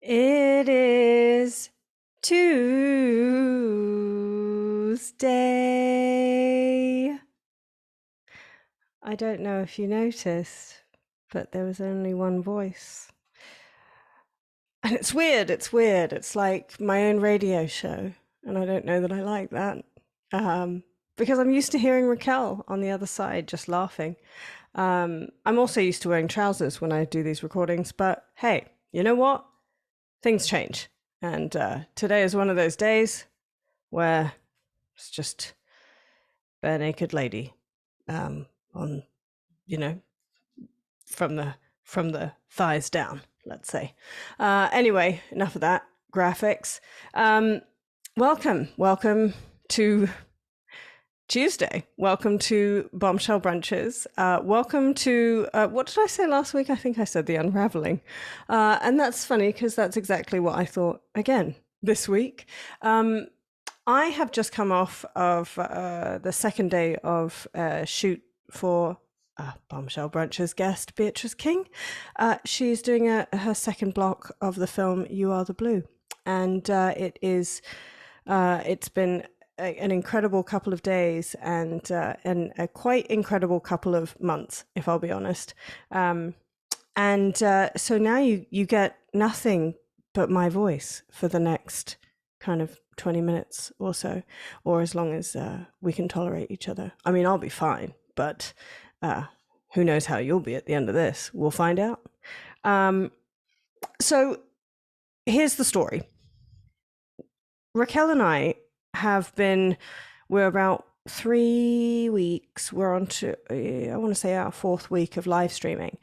It is Tuesday. I don't know if you noticed, but there was only one voice. And it's weird. It's like my own radio show. And I don't know that I like that. Because I'm used to hearing Raquel on the other side just laughing. I'm also used to wearing trousers when I do these recordings. But hey, you know what? Things change. And today is one of those days where it's just bare naked lady on, from the thighs down, let's say. Anyway, enough of that graphics. Welcome to Tuesday. Welcome to Bombshell Brunches. Welcome to, what did I say last week? I think I said the unraveling. And that's funny because that's exactly what I thought again this week. I have just come off of the second day of shoot for Bombshell Brunches guest, Beatrice King. She's doing her second block of the film You Are the Blue. And it's been an incredible couple of days and a quite incredible couple of months, if I'll be honest. So now you get nothing but my voice for the next kind of 20 minutes or so, or as long as we can tolerate each other. I mean, I'll be fine, but who knows how you'll be at the end of this? We'll find out. So here's the story. Raquel and I we're about 3 weeks. We're on to, I want to say, our fourth week of live streaming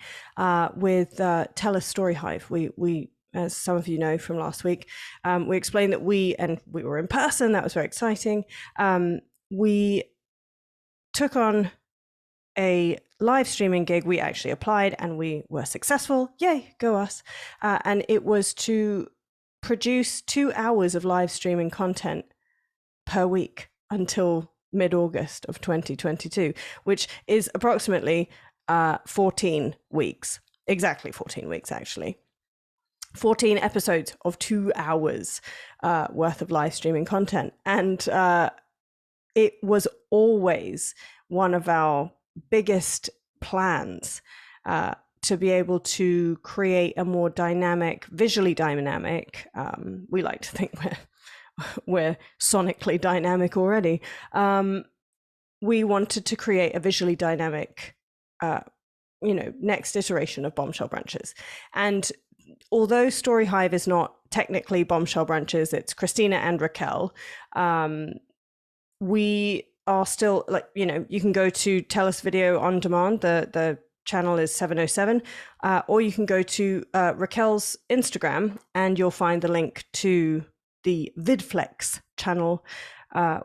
with Tell Us Story Hive. We, as some of you know from last week, we explained that we were in person. That was very exciting. We took on a live streaming gig. We actually applied and we were successful. Yay, go us. And it was to produce 2 hours of live streaming content per week until mid-August of 2022, which is approximately 14 weeks. Exactly 14 weeks, actually. 14 episodes of 2 hours worth of live streaming content. And it was always one of our biggest plans to be able to create a more dynamic, visually dynamic, we like to think we're sonically dynamic already. We wanted to create a visually dynamic, next iteration of Bombshell Brunches. And although Story Hive is not technically Bombshell Brunches, it's Kristina and Raquel, we are still, you can go to Tell Us Video on Demand. The channel is 707, or you can go to Raquel's Instagram and you'll find the link to the VidFlex channel,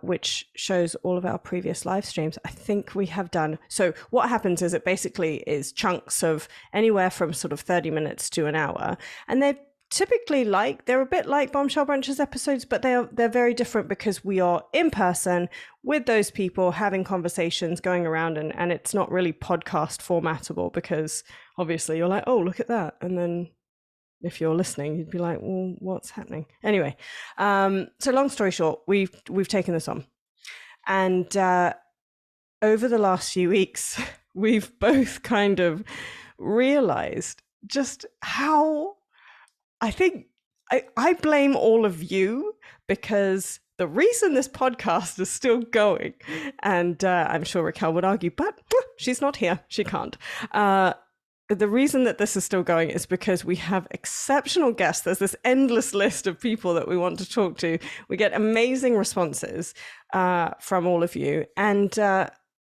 which shows all of our previous live streams. I think we have done. So what happens is it basically is chunks of anywhere from sort of 30 minutes to an hour. And they're typically they're a bit like Bombshell Brunches episodes, but they're very different because we are in person with those people having conversations going around, and it's not really podcast formatable because obviously you're like, oh, look at that. And then if you're listening, you'd be like, well, what's happening? Anyway, so long story short, we've taken this on. And over the last few weeks, we've both kind of realized just how, I think, I blame all of you, because the reason this podcast is still going, and I'm sure Raquel would argue, but she's not here, she can't. The reason that this is still going is because we have exceptional guests. There's this endless list of people that we want to talk to. We get amazing responses from all of you. And,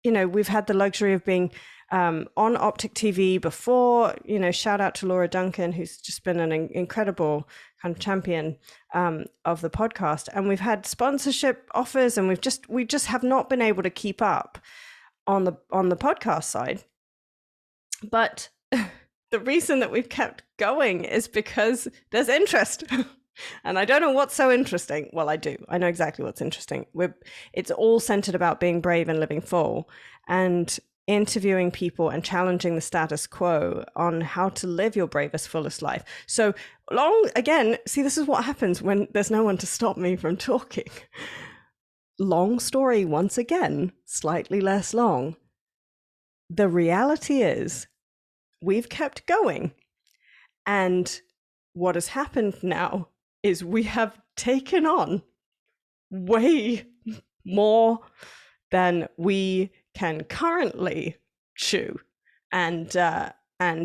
we've had the luxury of being on Optic TV before. Shout out to Laura Duncan, who's just been an incredible kind of champion of the podcast. And we've had sponsorship offers, and we just have not been able to keep up on the podcast side. But the reason that we've kept going is because there's interest. And I don't know what's so interesting. Well, I do. I know exactly what's interesting. It's all centered about being brave and living full. And interviewing people and challenging the status quo on how to live your bravest, fullest life. So again, see, this is what happens when there's no one to stop me from talking. Long story once again, slightly less long. The reality is we've kept going. And what has happened now is we have taken on way more than we can currently chew. And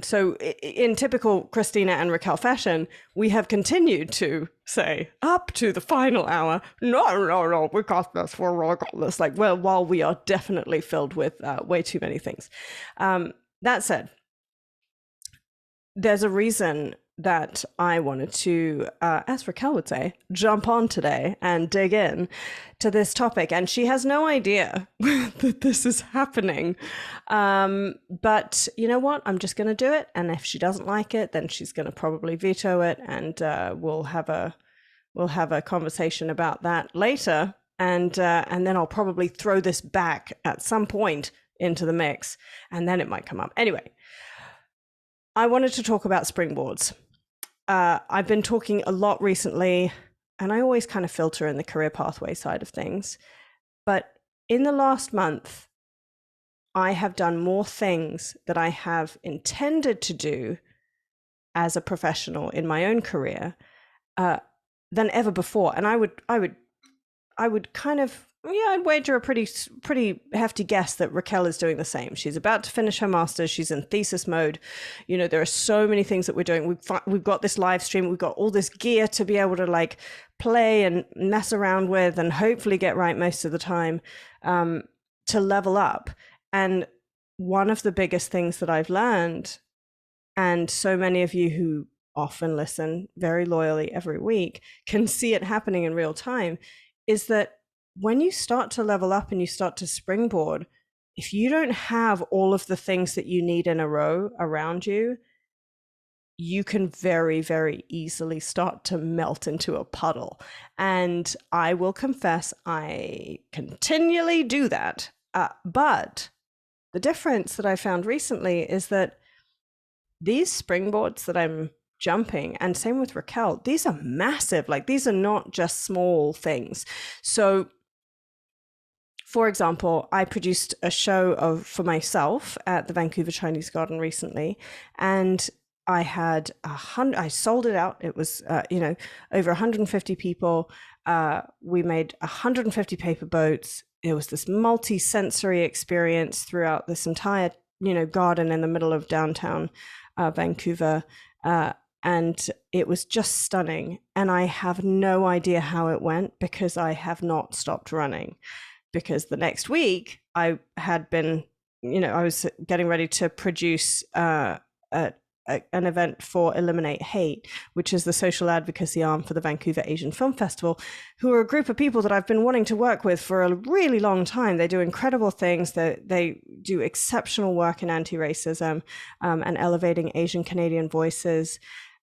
so in typical Kristina and Raquel fashion, we have continued to say up to the final hour, no, we got this, we're really got this. Like, well, while we are definitely filled with way too many things. That said, there's a reason that I wanted to, as Raquel would say, jump on today and dig in to this topic. And she has no idea that this is happening. But you know what? I'm just going to do it. And if she doesn't like it, then she's going to probably veto it. And we'll have a conversation about that later. And then I'll probably throw this back at some point into the mix. And then it might come up. Anyway, I wanted to talk about springboards. I've been talking a lot recently, and I always kind of filter in the career pathway side of things. But in the last month, I have done more things that I have intended to do as a professional in my own career than ever before. And I would kind of, I'd wager a pretty hefty guess that Raquel is doing the same. She's about to finish her master's. She's in thesis mode. You know, there are so many things that we're doing. We've got this live stream. We've got all this gear to be able to like play and mess around with and hopefully get right most of the time to level up. And one of the biggest things that I've learned, and so many of you who often listen very loyally every week can see it happening in real time, is that when you start to level up and you start to springboard, if you don't have all of the things that you need in a row around you, you can very, very easily start to melt into a puddle. And I will confess, I continually do that. But the difference that I found recently is that these springboards that I'm jumping, and same with Raquel, these are massive. Like, these are not just small things. So for example, I produced a show for myself at the Vancouver Chinese Garden recently, and I had I sold it out. It was, over 150 people. We made 150 paper boats. It was this multi-sensory experience throughout this entire, garden in the middle of downtown Vancouver. And it was just stunning. And I have no idea how it went because I have not stopped running. Because the next week I had been, I was getting ready to produce an event for Eliminate Hate, which is the social advocacy arm for the Vancouver Asian Film Festival, who are a group of people that I've been wanting to work with for a really long time. They do incredible things. They do exceptional work in anti-racism and elevating Asian Canadian voices.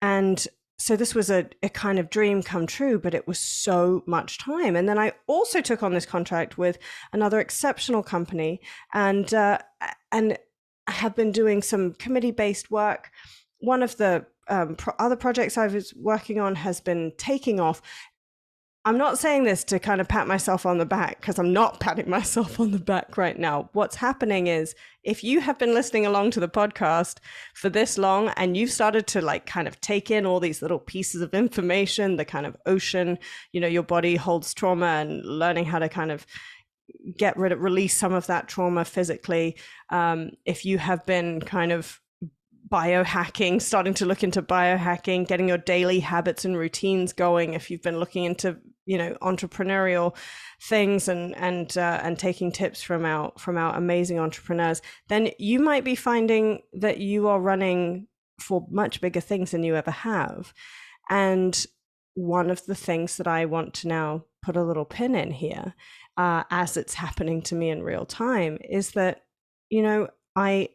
And so this was a kind of dream come true, but it was so much time. And then I also took on this contract with another exceptional company, and have been doing some committee-based work. One of the other projects I was working on has been taking off. I'm not saying this to kind of pat myself on the back, because I'm not patting myself on the back right now. What's happening is, if you have been listening along to the podcast for this long and you've started to like kind of take in all these little pieces of information, the kind of ocean, your body holds trauma, and learning how to kind of release some of that trauma physically. If you have been kind of biohacking, starting to look into biohacking, getting your daily habits and routines going, if you've been looking into entrepreneurial things and taking tips from our amazing entrepreneurs, then you might be finding that you are running for much bigger things than you ever have. And one of the things that I want to now put a little pin in here, as it's happening to me in real time, is that I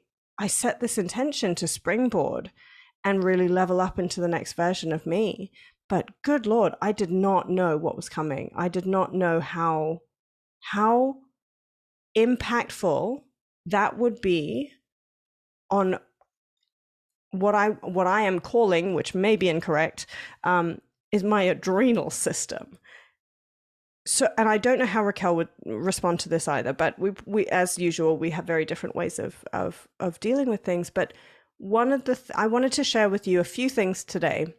set this intention to springboard and really level up into the next version of me. But good Lord, I did not know what was coming. I did not know how impactful that would be on what I am calling, which may be incorrect, is my adrenal system. So, and I don't know how Raquel would respond to this either, but we as usual, we have very different ways of dealing with things. But one of the I wanted to share with you a few things today,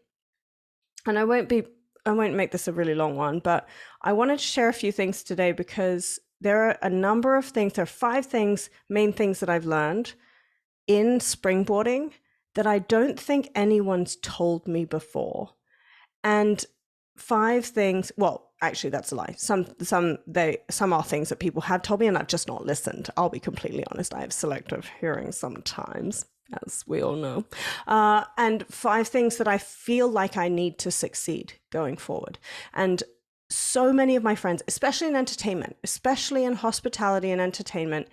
and I won't make this a really long one, but I wanted to share a few things today because there are a number of things. There are 5 main things that I've learned in springboarding that I don't think anyone's told me before. And 5 things, well, actually that's a lie. Some are things that people have told me and I've just not listened. I'll be completely honest. I have selective hearing sometimes, as we all know. And 5 things that I feel like I need to succeed going forward. And so many of my friends, especially in entertainment, especially in hospitality and entertainment,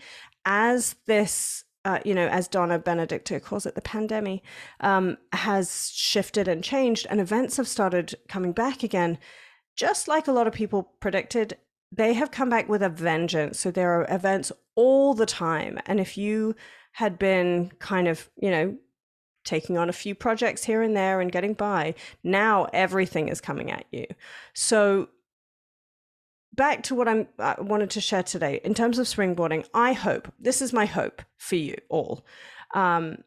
as this as Donna Benedicto calls it, the pandemic has shifted and changed, and events have started coming back again. Just like a lot of people predicted, they have come back with a vengeance. So there are events all the time. And if you had been kind of, taking on a few projects here and there and getting by, now everything is coming at you. So back to what I wanted to share today in terms of springboarding, I hope, this is my hope for you all. And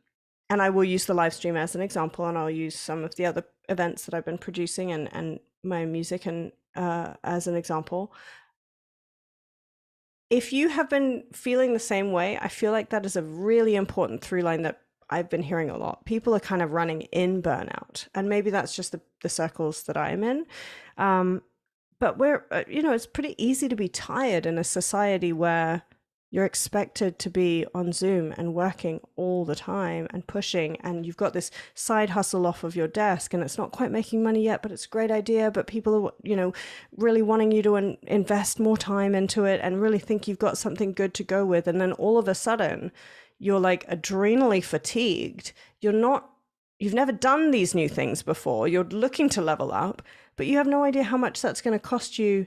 I will use the live stream as an example, and I'll use some of the other events that I've been producing and my music and as an example. If you have been feeling the same way, I feel like that is a really important through line that I've been hearing a lot. People are kind of running in burnout, and maybe that's just the circles that I'm in. But we're, it's pretty easy to be tired in a society where you're expected to be on Zoom and working all the time and pushing, and you've got this side hustle off of your desk and it's not quite making money yet, but it's a great idea. But people are, really wanting you to invest more time into it and really think you've got something good to go with. And then all of a sudden you're like adrenally fatigued. You've never done these new things before. You're looking to level up, but you have no idea how much that's going to cost you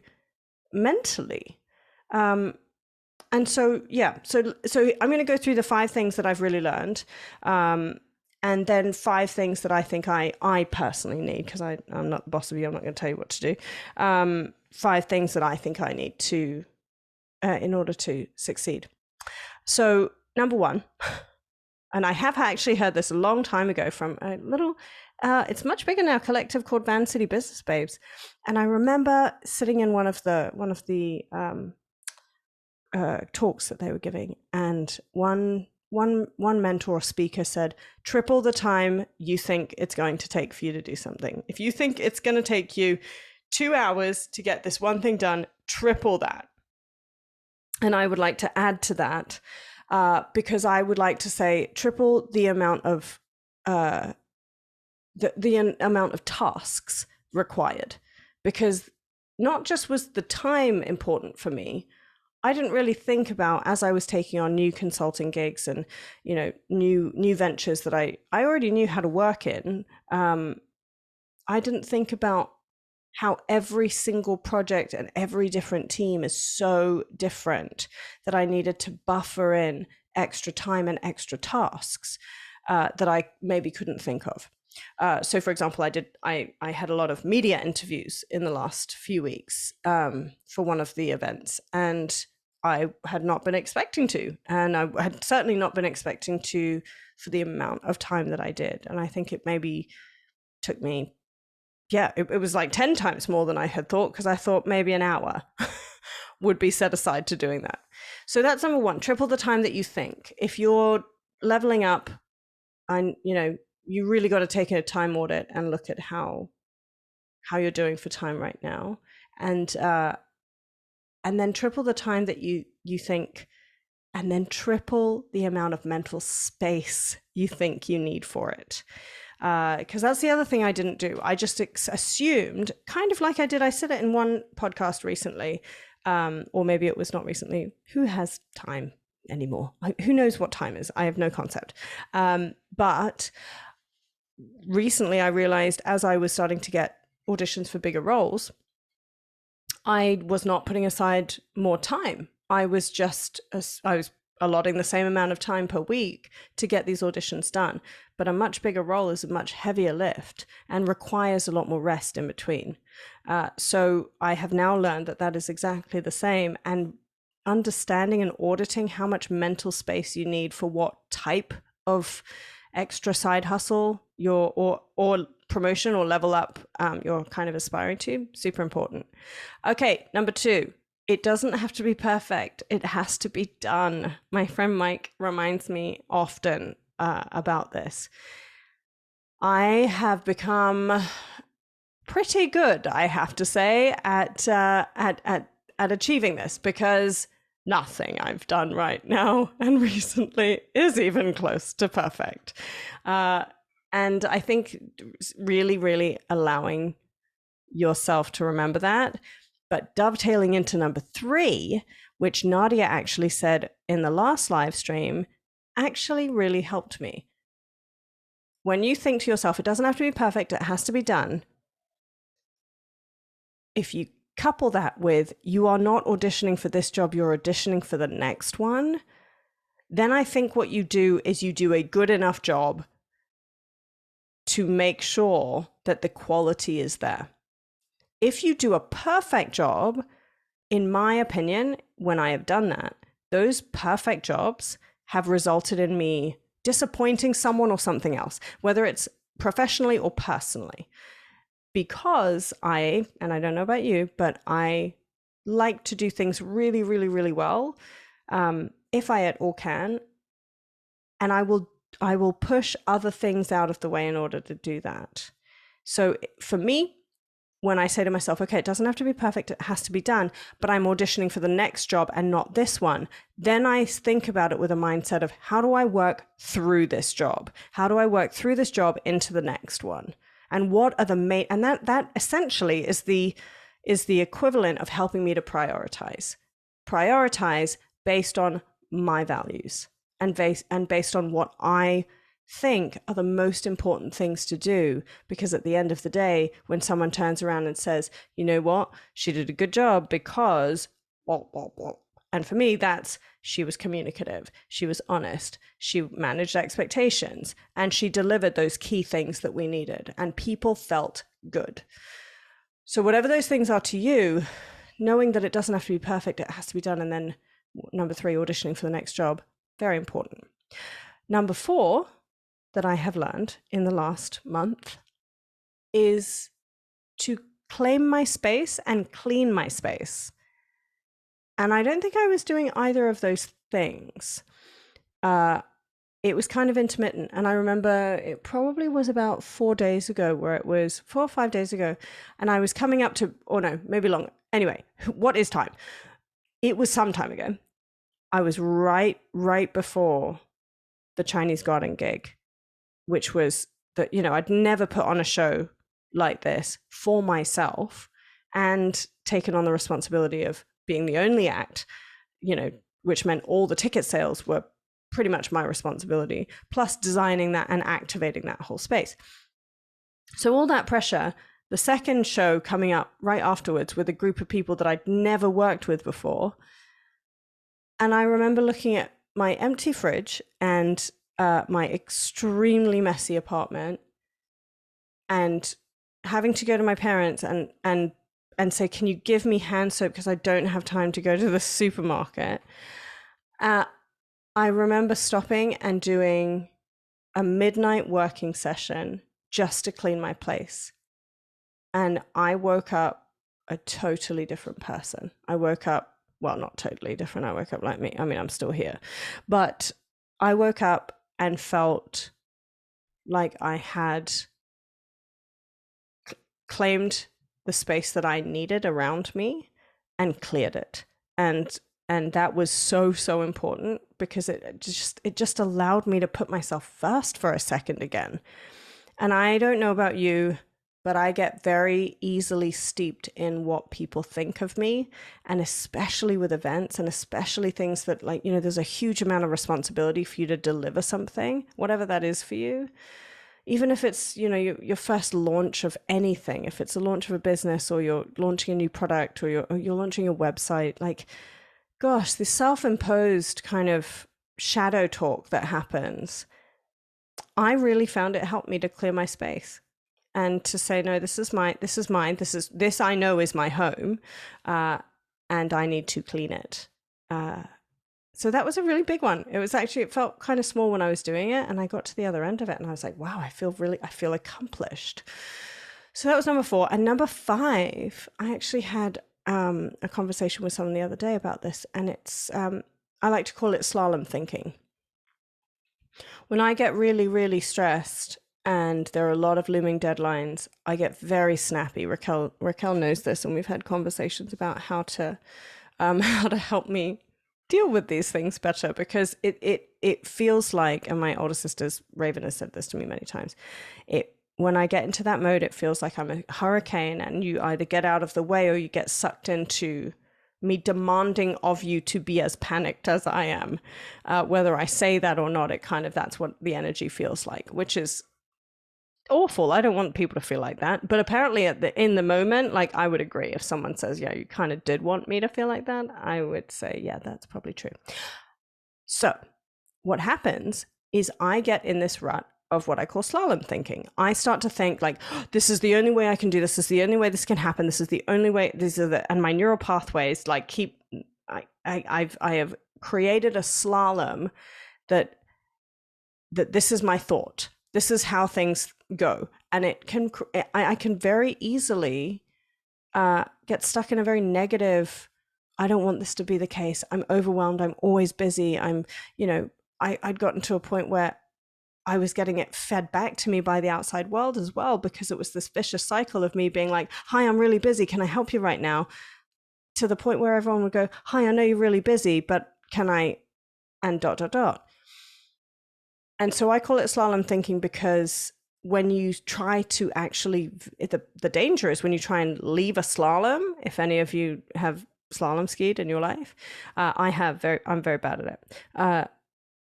mentally. And so, so I'm going to go through the 5 things that I've really learned, and then 5 things that I think I personally need, because I'm not the boss of you. I'm not going to tell you what to do. 5 things that I think I need to, in order to succeed. So number 1, and I have actually heard this a long time ago from a little, it's much bigger now, collective called Van City Business Babes. And I remember sitting in one of the talks that they were giving, and one mentor or speaker said, triple the time you think it's going to take for you to do something. If you think it's going to take you 2 hours to get this one thing done, triple that. And I would like to add to that, because I would like to say triple the amount of the amount of tasks required, because not just was the time important for me, I didn't really think about, as I was taking on new consulting gigs and new ventures that I already knew how to work in. I didn't think about how every single project and every different team is so different that I needed to buffer in extra time and extra tasks that I maybe couldn't think of. So for example, I had a lot of media interviews in the last few weeks for one of the events, and I had not been expecting to, and I had certainly not been expecting to for the amount of time that I did. And I think it maybe took me, it was like 10 times more than I had thought, because I thought maybe an hour would be set aside to doing that. So that's number 1, triple the time that you think. If you're leveling up, and you really got to take a time audit and look at how you're doing for time right now, and then triple the time that you think, and then triple the amount of mental space you think you need for it. Because that's the other thing I didn't do. I just assumed, kind of like I said it in one podcast recently, or maybe it was not recently. Who has time anymore? Who knows what time is? I have no concept. But recently I realized, as I was starting to get auditions for bigger roles, I was not putting aside more time. I was allotting the same amount of time per week to get these auditions done. But a much bigger role is a much heavier lift and requires a lot more rest in between. So I have now learned that that is exactly the same. And understanding and auditing how much mental space you need for what type of extra side hustle or promotion or level up you're kind of aspiring to, super important. Okay, number 2. It doesn't have to be perfect. It has to be done. My friend Mike reminds me often about this. I have become pretty good, I have to say, at achieving this, because nothing I've done right now and recently is even close to perfect. And I think really, really allowing yourself to remember that. But dovetailing into number 3, which Nadia actually said in the last live stream, actually really helped me. When you think to yourself, it doesn't have to be perfect, it has to be done. If you couple that with, you are not auditioning for this job, you're auditioning for the next one, then I think what you do is you do a good enough job to make sure that the quality is there. If you do a perfect job, in my opinion, when I have done that, those perfect jobs have resulted in me disappointing someone or something else, whether it's professionally or personally. Because and I don't know about you, but I like to do things really, really, really well, if I at all can. And I will push other things out of the way in order to do that. So for me, when I say to myself, okay, it doesn't have to be perfect, it has to be done, but I'm auditioning for the next job and not this one, then I think about it with a mindset of, how do I work through this job? How do I work through this job into the next one? And what are the main, and that essentially is the equivalent of helping me to prioritize based on my values and based on what I think are the most important things to do. Because at the end of the day, when someone turns around and says, you know what, she did a good job because blah, blah, blah. And for me, that's, she was communicative, she was honest, she managed expectations, and she delivered those key things that we needed, and people felt good. So whatever those things are to you, knowing that it doesn't have to be perfect, it has to be done. And then number 3, auditioning for the next job, very important. Number 4, that I have learned in the last month, is to claim my space and clean my space. And I don't think I was doing either of those things. It was kind of intermittent. And I remember it probably was about 4 days ago, where it was 4 or 5 days ago. And I was coming up to, or no, maybe longer. Anyway, what is time? It was some time ago. I was right before the Chinese garden gig, which was that, I'd never put on a show like this for myself and taken on the responsibility of being the only act, which meant all the ticket sales were pretty much my responsibility, plus designing that and activating that whole space. So all that pressure, the second show coming up right afterwards with a group of people that I'd never worked with before. And I remember looking at my empty fridge and my extremely messy apartment, and having to go to my parents and say, can you give me hand soap because I don't have time to go to the supermarket. I remember stopping and doing a midnight working session just to clean my place. And I woke up a totally different person. I woke up, well, not totally different. I woke up like me. I mean, I'm still here. But I woke up and felt like I had claimed the space that I needed around me and cleared it. And that was so important, because it just allowed me to put myself first for a second again. And I don't know about you, but I get very easily steeped in what people think of me, and especially with events, and especially things that, like, there's a huge amount of responsibility for you to deliver something, whatever that is for you. Even if it's, your first launch of anything, if it's a launch of a business, or you're launching a new product, or you're launching a website, like, gosh, this self-imposed kind of shadow talk that happens, I really found it helped me to clear my space and to say, no, this is mine, this I know is my home, and I need to clean it. So that was a really big one. It felt kind of small when I was doing it, and I got to the other end of it and I was like, wow, I feel accomplished. So that was number 4. And number 5, I actually had a conversation with someone the other day about this, and it's, I like to call it slalom thinking. When I get really, really stressed and there are a lot of looming deadlines, I get very snappy. Raquel knows this, and we've had conversations about how to help me deal with these things better, because it feels like, and my older sister's Raven has said this to me many times, when I get into that mode, it feels like I'm a hurricane, and you either get out of the way or you get sucked into me demanding of you to be as panicked as I am. Whether I say that or not, that's what the energy feels like, which is awful. I don't want people to feel like that. But apparently in the moment, like, I would agree. If someone says, yeah, you kind of did want me to feel like that, I would say, yeah, that's probably true. So what happens is I get in this rut of what I call slalom thinking. I start to think like, oh, this is the only way I can do this. This is the only way this can happen. This is the only way. And my neural pathways like I have created a slalom that this is my thought. This is how things go. And I can very easily get stuck in a very negative, I don't want this to be the case. I'm overwhelmed. I'm always busy. I'd gotten to a point where I was getting it fed back to me by the outside world as well, because it was this vicious cycle of me being like, hi, I'm really busy. Can I help you right now? To the point where everyone would go, hi, I know you're really busy, but can I, and ... And so I call it slalom thinking, because when you try to actually, the danger is when you try and leave a slalom, if any of you have slalom skied in your life, I'm very bad at it.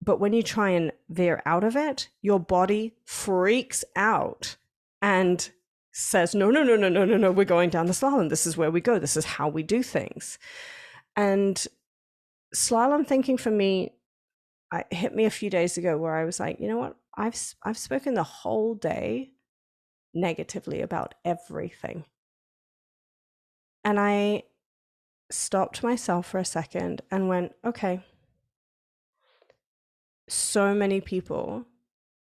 But when you try and veer out of it, your body freaks out and says, no, we're going down the slalom. This is where we go. This is how we do things. And slalom thinking for me, it hit me a few days ago where I was like, you know what? I've spoken the whole day negatively about everything. And I stopped myself for a second and went, okay, so many people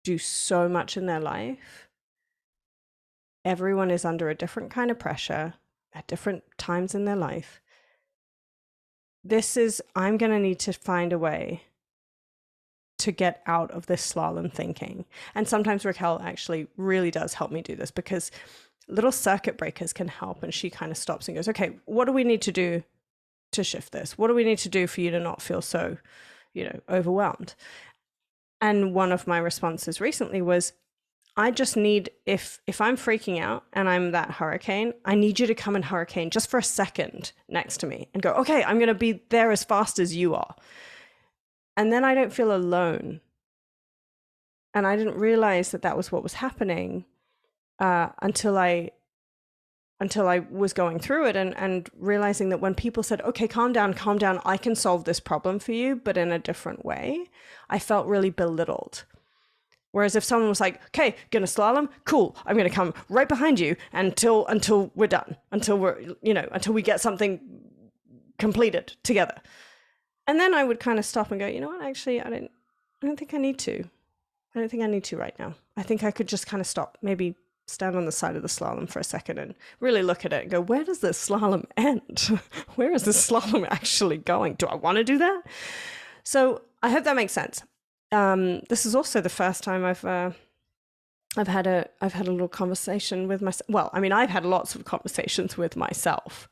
do so much in their life. Everyone is under a different kind of pressure at different times in their life. I'm going to need to find a way to get out of this slalom thinking. And sometimes Raquel actually really does help me do this, because little circuit breakers can help. And she kind of stops and goes, okay, what do we need to do to shift this? What do we need to do for you to not feel so, overwhelmed? And one of my responses recently was, I just need, if I'm freaking out and I'm that hurricane, I need you to come and hurricane just for a second next to me and go, okay, I'm going to be there as fast as you are. And then I don't feel alone. And I didn't realize that was what was happening until I was going through it and realizing that when people said, okay, calm down, I can solve this problem for you, but in a different way, I felt really belittled. Whereas if someone was like, okay, gonna slalom, cool, I'm gonna come right behind you until we're done, until we get something completed together. And then I would kind of stop and go, you know what, actually, I don't think I need to. I don't think I need to right now. I think I could just kind of stop, maybe stand on the side of the slalom for a second and really look at it and go, where does this slalom end? Where is this slalom actually going? Do I want to do that? So I hope that makes sense. This is also the first time I've had a little conversation with myself. Well, I mean, I've had lots of conversations with myself,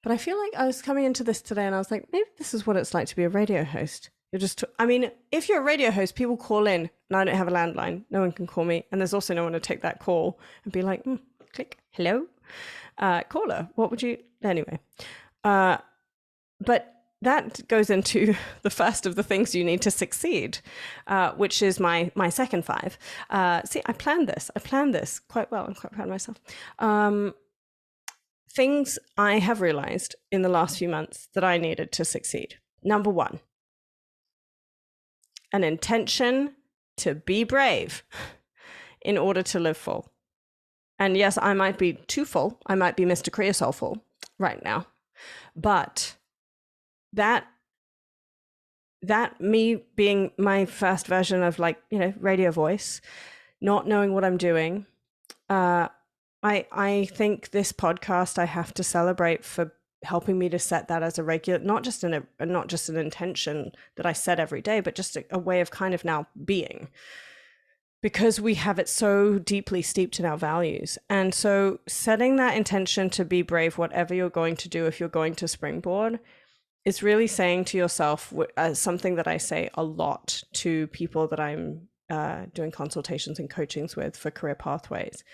but I feel like I was coming into this today and I was like, maybe this is what it's like to be a radio host. If you're a radio host, people call in and I don't have a landline. No one can call me. And there's also no one to take that call and be like, click, hello, caller, what would you, anyway. But that goes into the first of the things you need to succeed, which is my second 5. See, I planned this quite well. I'm quite proud of myself. Things I have realized in the last few months that I needed to succeed. Number 1, an intention to be brave in order to live full. And yes, I might be too full. I might be Mr. Creosote full right now. But that me being my first version of like, you know, radio voice, not knowing what I'm doing, I think this podcast I have to celebrate for helping me to set that as a regular, not just an intention that I set every day, but just a way of kind of now being, because we have it so deeply steeped in our values. And so setting that intention to be brave, whatever you're going to do, if you're going to springboard, is really saying to yourself, something that I say a lot to people that I'm doing consultations and coachings with for career pathways.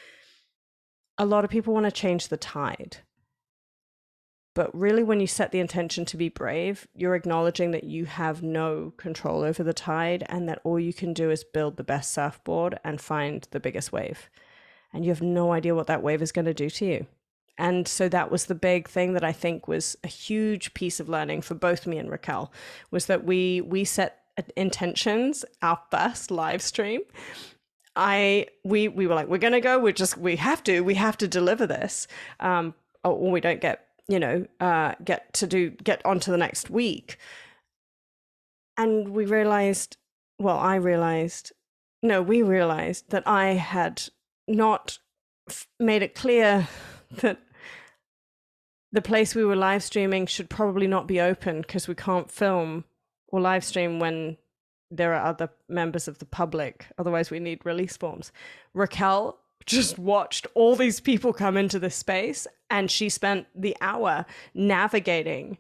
A lot of people want to change the tide. But really, when you set the intention to be brave, you're acknowledging that you have no control over the tide and that all you can do is build the best surfboard and find the biggest wave. And you have no idea what that wave is going to do to you. And so that was the big thing that I think was a huge piece of learning for both me and Raquel, was that we set intentions. Our first live stream, we were like, we're going to go, we have to deliver this, or we don't get on to the next week. And we realized that I had not made it clear that the place we were live streaming should probably not be open, because we can't film or live stream when there are other members of the public. Otherwise we need release forms. Raquel just watched all these people come into this space, and she spent the hour navigating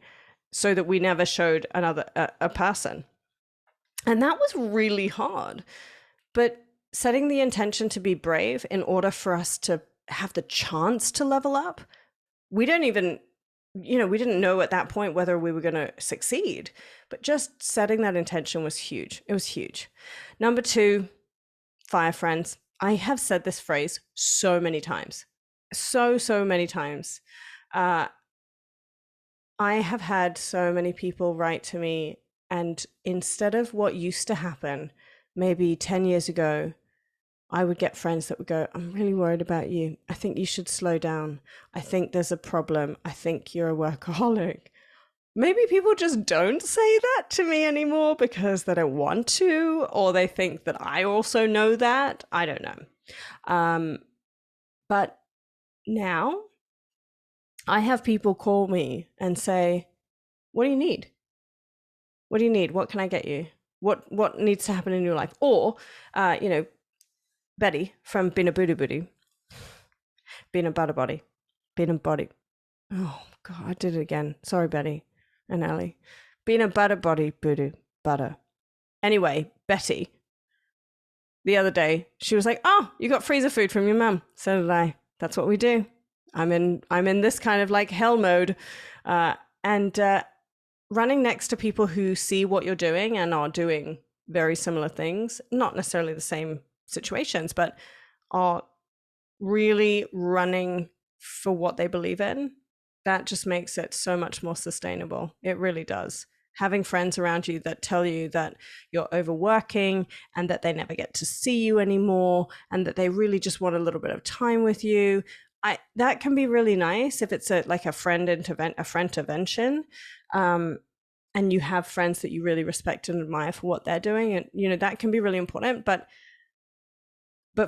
so that we never showed a person. And that was really hard. But setting the intention to be brave in order for us to have the chance to level up, we didn't know at that point whether we were going to succeed, but just setting that intention was huge. It was huge. Number 2, fire friends. I have said this phrase so many times, so many times. I have had so many people write to me, and instead of what used to happen maybe 10 years ago, I would get friends that would go, I'm really worried about you. I think you should slow down. I think there's a problem. I think you're a workaholic. Maybe people just don't say that to me anymore because they don't want to, or they think that I also know that. I don't know. But now I have people call me and say, what do you need? What do you need? What can I get you? What needs to happen in your life? Or, Betty from Bina Booty Booty, Bina Butter Body, Bina Body. Oh God, I did it again. Sorry, Betty and Ellie. Bina Butter Body Booty Butter. Anyway, Betty, the other day, she was like, oh, you got freezer food from your mum. So did I. That's what we do. I'm in this kind of like hell mode. And running next to people who see what you're doing and are doing very similar things, not necessarily the same situations, but are really running for what they believe in, that just makes it so much more sustainable. It really does. Having friends around you that tell you that you're overworking and that they never get to see you anymore and that they really just want a little bit of time with you, that can be really nice if it's a friend intervention, and you have friends that you really respect and admire for what they're doing, and that can be really important. But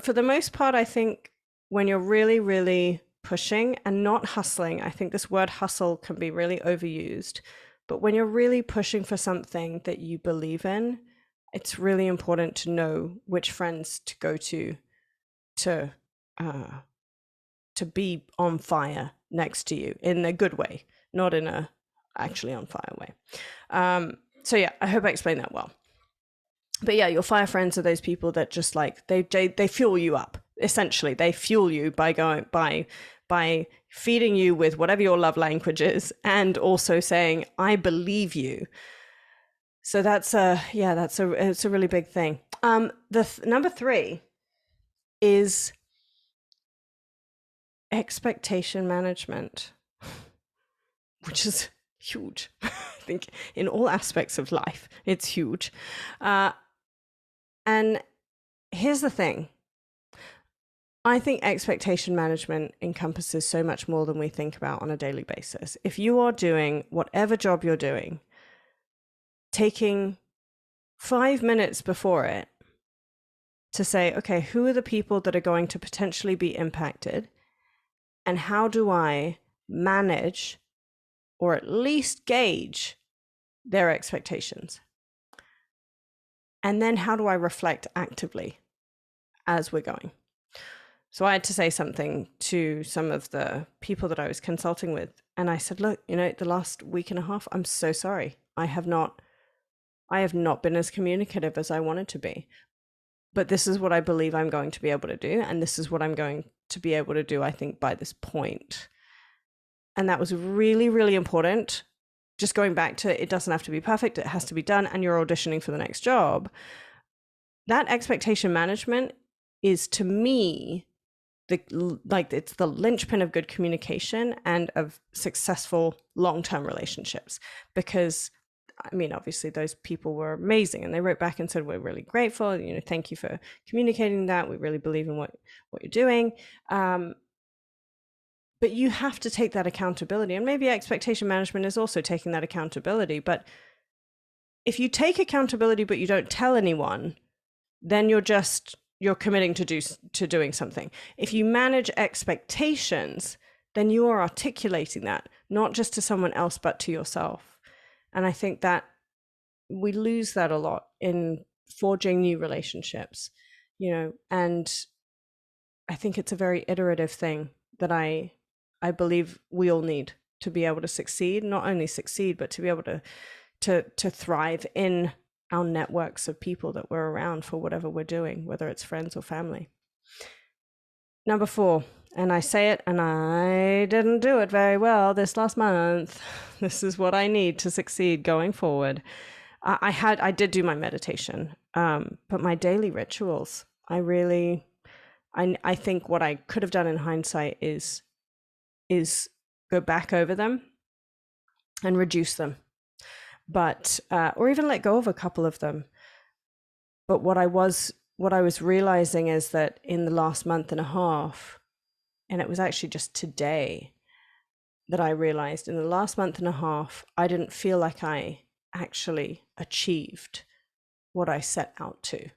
for the most part, I think when you're really, really pushing and not hustling, I think this word hustle can be really overused. But when you're really pushing for something that you believe in, it's really important to know which friends to go to be on fire next to you in a good way, not in a actually on fire way. So yeah, I hope I explained that well. But yeah, your fire friends are those people that just like they fuel you up. Essentially, they fuel you by feeding you with whatever your love language is, and also saying, "I believe you." So it's a really big thing. Number 3 is expectation management, which is huge. I think in all aspects of life, it's huge. And here's the thing. I think expectation management encompasses so much more than we think about on a daily basis. If you are doing whatever job you're doing, taking 5 minutes before it to say, okay, who are the people that are going to potentially be impacted? And how do I manage or at least gauge their expectations? And then how do I reflect actively as we're going? So I had to say something to some of the people that I was consulting with. And I said, look, the last week and a half, I'm so sorry. I have not been as communicative as I wanted to be. But this is what I believe I'm going to be able to do. And this is what I'm going to be able to do, I think, by this point. And that was really, really important. Just going back to, it doesn't have to be perfect. It has to be done. And you're auditioning for the next job. That expectation management is, to me, it's the linchpin of good communication and of successful long-term relationships. Because obviously those people were amazing, and they wrote back and said, we're really grateful, thank you for communicating that, we really believe in what you're doing. But you have to take that accountability, and maybe expectation management is also taking that accountability. But if you take accountability but you don't tell anyone, then you're committing to doing something. If you manage expectations, then you are articulating that, not just to someone else, but to yourself. And I think that we lose that a lot in forging new relationships, and I think it's a very iterative thing that I believe we all need to be able to succeed, not only succeed, but to be able to thrive in our networks of people that we're around for whatever we're doing, whether it's friends or family. Number 4, and I say it, and I didn't do it very well this last month. This is what I need to succeed going forward. I did do my meditation, but my daily rituals, I think what I could have done in hindsight is go back over them and reduce them. But or even let go of a couple of them. But what I was realizing is that in the last month and a half, and it was actually just today that I realized, in the last month and a half, I didn't feel like I actually achieved what I set out to,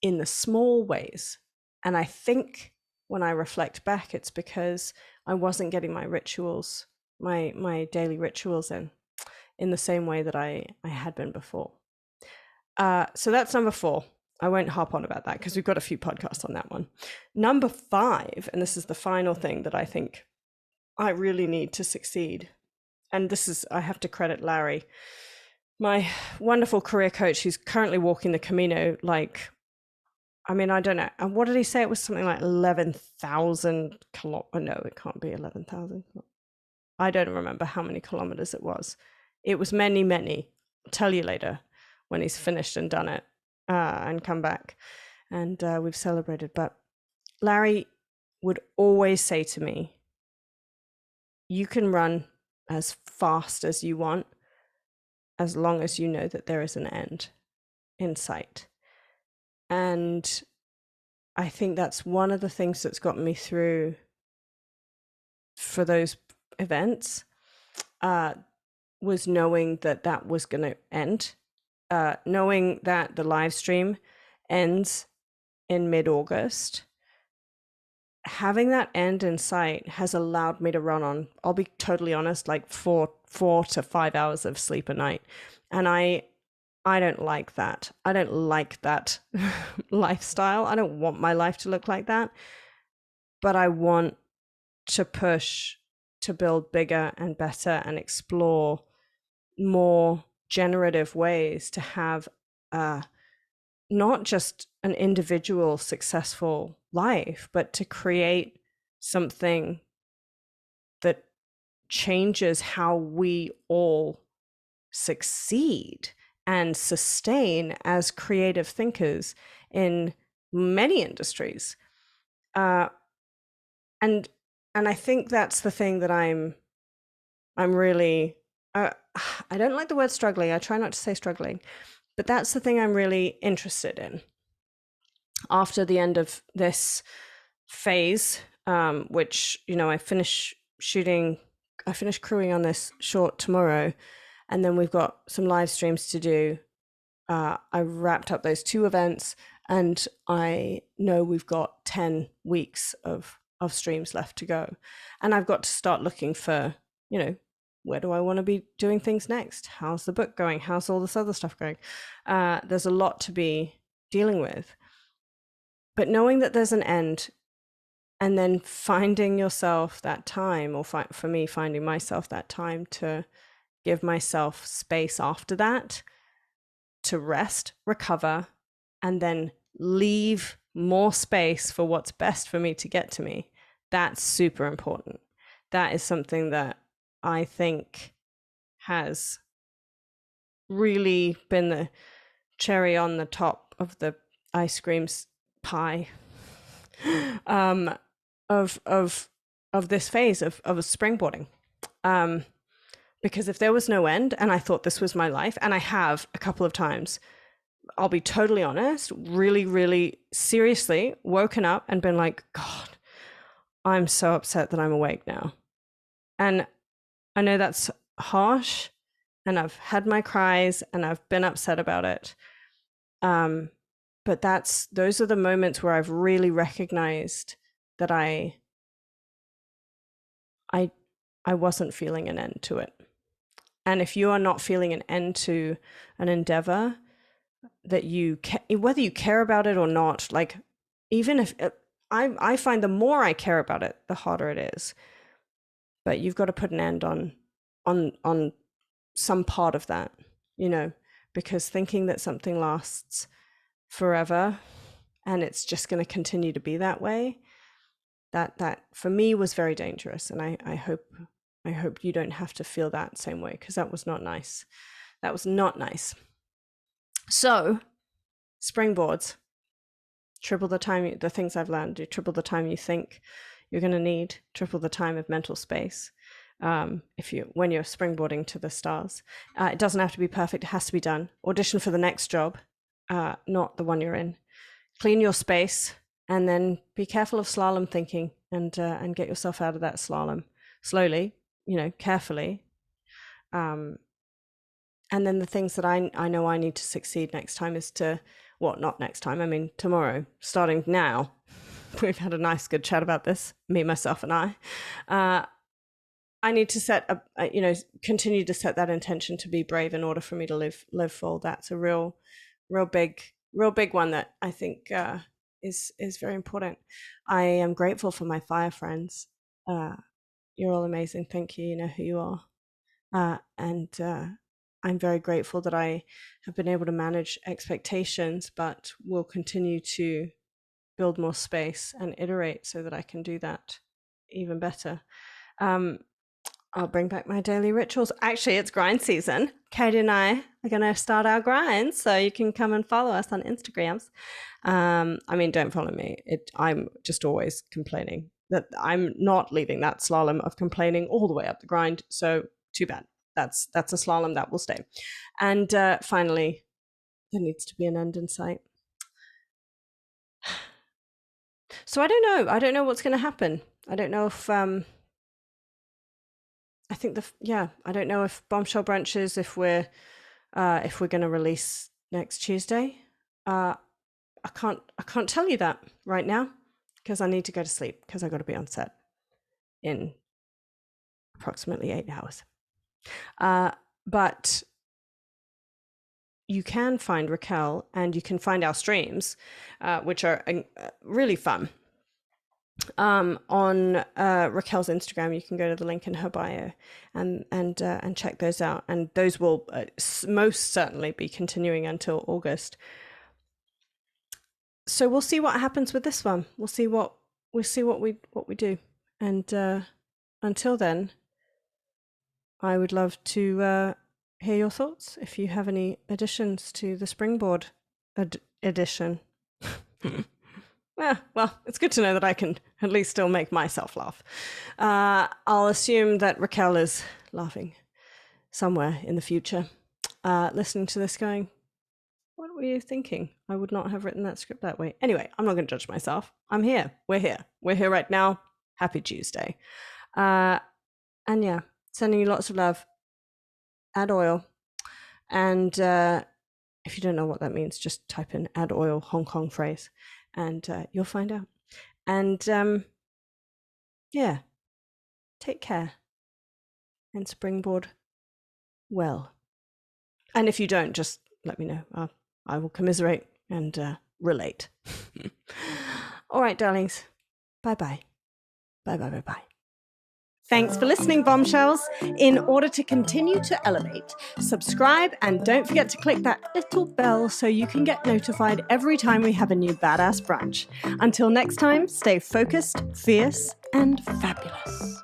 in the small ways. And I think when I reflect back, it's because I wasn't getting my rituals, my daily rituals in the same way that I had been before. So that's number 4. I won't harp on about that because we've got a few podcasts on that one. Number 5, and this is the final thing that I think I really need to succeed. And this is, I have to credit Larry, my wonderful career coach, who's currently walking the Camino. I don't know. And what did he say? It was something like 11,000 kilometers. No, it can't be 11,000. I don't remember how many kilometers it was. It was many, many. I'll tell you later when he's finished and done it and come back. And we've celebrated. But Larry would always say to me, you can run as fast as you want, as long as you know that there is an end in sight. And I think that's one of the things that's gotten me through for those events, was knowing that was going to end, knowing that the live stream ends in mid-August. Having that end in sight has allowed me to run on, I'll be totally honest, like 4 to 5 hours of sleep a night. And I don't like that. I don't like that lifestyle. I don't want my life to look like that. But I want to push to build bigger and better and explore more generative ways to have not just an individual successful life, but to create something that changes how we all succeed and sustain as creative thinkers in many industries. And I think that's the thing that I'm really, I don't like the word struggling. I try not to say struggling, But that's the thing I'm really interested in. After the end of this phase, which, I finish crewing on this short tomorrow, and then we've got some live streams to do. I wrapped up those 2 events, and I know we've got 10 weeks of streams left to go. And I've got to start looking for, where do I want to be doing things next? How's the book going? How's all this other stuff going? There's a lot to be dealing with. But knowing that there's an end, and then finding yourself that time, or for me, finding myself that time to give myself space after that to rest, recover, and then leave more space for what's best for me to get to me. That's super important. That is something that I think has really been the cherry on the top of the ice cream pie of this phase of springboarding. Because if there was no end, and I thought this was my life, and I have a couple of times, I'll be totally honest, really, really seriously woken up and been like, God, I'm so upset that I'm awake now. And I know that's harsh, and I've had my cries, and I've been upset about it. But those are the moments where I've really recognized that I wasn't feeling an end to it. And if you are not feeling an end to an endeavor that whether you care about it or not, like, even if I find the more I care about it, the harder it is. But you've got to put an end on some part of that, because thinking that something lasts forever and it's just going to continue to be that way, that for me was very dangerous. And I hope you don't have to feel that same way, because that was not nice. That was not nice. So, springboards, triple the time, the things I've learned, you triple the time you think you're going to need, triple the time of mental space. When you're springboarding to the stars, it doesn't have to be perfect. It has to be done. Audition for the next job, not the one you're in. Clean your space, and then be careful of slalom thinking, and get yourself out of that slalom slowly, carefully. And then the things that I know I need to succeed next time is not next time, I mean tomorrow, starting now. We've had a nice good chat about this, me, myself, and I need to continue to set that intention to be brave in order for me to live full. That's a real big one that I think is very important. I am grateful for my fire friends. You're all amazing. Thank you. You know who you are. And I'm very grateful that I have been able to manage expectations, but will continue to build more space and iterate so that I can do that even better. I'll bring back my daily rituals. Actually, it's grind season. Katie and I are going to start our grinds, so you can come and follow us on Instagrams. Don't follow me. I'm just always complaining that I'm not leaving that slalom of complaining all the way up the grind. So too bad. That's a slalom that will stay. And finally, there needs to be an end in sight. So I don't know what's going to happen. I don't know if I don't know if Bombshell Brunches, if we're going to release next Tuesday. I can't tell you that right now, because I need to go to sleep, because I got to be on set in approximately 8 hours. But you can find Raquel, and you can find our streams, which are really fun. On Raquel's Instagram, you can go to the link in her bio and check those out. And those will most certainly be continuing until August. So we'll see what happens with this one. We'll see what we do. And until then, I would love to hear your thoughts if you have any additions to the Springboard edition. Yeah, well, it's good to know that I can at least still make myself laugh. I'll assume that Raquel is laughing somewhere in the future, listening to this going, were you thinking? I would not have written that script that way. Anyway, I'm not going to judge myself. I'm here. We're here. We're here right now. Happy Tuesday. And yeah, sending you lots of love. Add oil. And if you don't know what that means, just type in add oil Hong Kong phrase and you'll find out. And yeah, take care and springboard well. And if you don't, just let me know. I will commiserate and relate. All right, darlings. Bye-bye. Bye-bye. Thanks for listening, bombshells. In order to continue to elevate, subscribe and don't forget to click that little bell so you can get notified every time we have a new badass brunch. Until next time, stay focused, fierce, and fabulous.